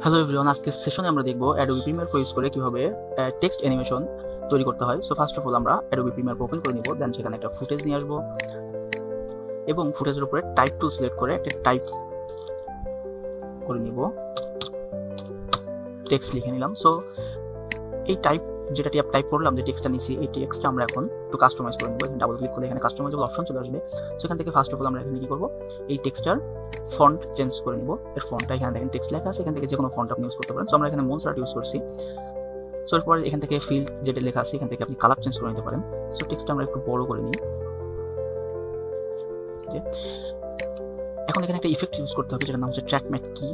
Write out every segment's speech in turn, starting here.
Hello everyone, আজকের সেশনে আমরা দেখব অ্যাডোবি প্রিমিয়ার প্রো ইউজ করে কিভাবে টেক্সট অ্যানিমেশন তৈরি করতে হয়। সো ফার্স্ট অফ অল আমরা অ্যাডোবি প্রিমিয়ার ওপেন করে নিব, দেন সেখানে একটা ফুটেজ নিয়ে আসবো এবং ফুটেজের উপরে টাইপ টুল সিলেক্ট করে একটা টাইপ করে নিব, টেক্সট লিখে নিলাম। সো এই যেটা টাইপ করলাম, যে টেক্সটটা নিছি, এই টেক্সটটা আমরা এখন একটু কাস্টমাইজ করে নিব। এখানে ডাবল ক্লিক করলে এখানে কাস্টমাইজেবল অপশন চলে আসবে। সো এখান থেকে ফার্স্ট অফ অল আমরা এখানে কি করবো, এই টেক্সটটার ফন্ট চেঞ্জ করে নিব। এর ফন্টটা এখানে দেখেন টেক্সট লেখা আছে, এখান থেকে যে কোনো ফন্ট আপনি ইউজ করতে পারেন। সো আমরা এখানে মনসার্ট ইউজ করছি। সো এরপর এখান থেকে ফিল্ড যেটা লেখা আছে, এখান থেকে আপনি কালার চেঞ্জ করে নিতে পারেন। সো টেক্সটটা আমরা একটু বড় করে নিই। এখন এখানে একটা ইফেক্ট ইউজ করতে হবে, যেটার নাম হচ্ছে ট্র্যাকম্যাট কি।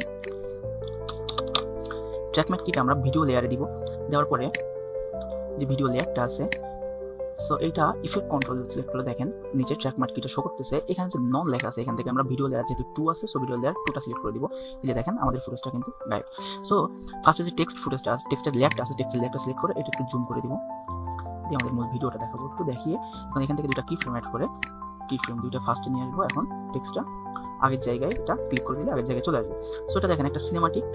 ট্র্যাকম্যাট কিটা আমরা ভিডিও লেয়ারে দিব। দেওয়ার পরে যে ভিডিও লেয়ারটা আছে, সো এইটা ইফেক্ট কন্ট্রোল সিলেক্ট করে দেখেন নিচে ট্র্যাকম্যাট কিটা শো করতেছে। এখানে যে নন লেখা আছে, এখান থেকে আমরা ভিডিও লেয়ার যেহেতু 2 আছে, সো ভিডিও লেয়ার 2টা সিলেক্ট করে দিব। এই যে দেখেন আমাদের ফুটেজটা কিন্তু গায়েব। সো ফার্স্টে যে টেক্সট ফুটেজটা আছে, টেক্সটের লেয়ারটা আছে, টেক্সটের লেয়ারটা সিলেক্ট করে এটা একটু জুম করে দিব, দিয়ে আমাদের মূল ভিডিওটা দেখাবো। একটু দেখিয়ে এখন এখান থেকে দুটা কি ফ্রেম অ্যাড করে কি ফ্রেম দুইটা ফার্স্টে নিয়ে আসবো। এখন টেক্সটটা আগের জায়গায় এটা ক্লিক করে দিলে আগের জায়গায় চলে আসবে। সো এটা দেখেন একটা সিনেমাটিক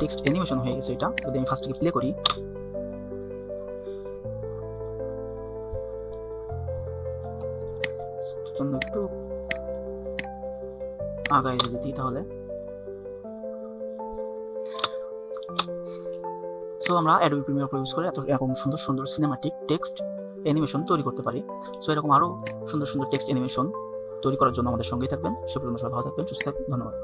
টেক্সট অ্যানিমেশন হয়ে গেছে। এটা যদি আমি ফার্স্ট থেকে প্লে করি, জন্য একটু আগায় যদি দিই তাহলে। সো আমরা অ্যাডোবি প্রিমিয়ার প্রো ইউজ করে এরকম সুন্দর সুন্দর সিনেমাটিক টেক্সট অ্যানিমেশন তৈরি করতে পারি। সো এরকম আরও সুন্দর সুন্দর টেক্সট অ্যানিমেশন তৈরি করার জন্য আমাদের সঙ্গেই থাকবেন। সে পর্যন্ত সবাই ভালো থাকবেন, সুস্থ থাকবেন। ধন্যবাদ।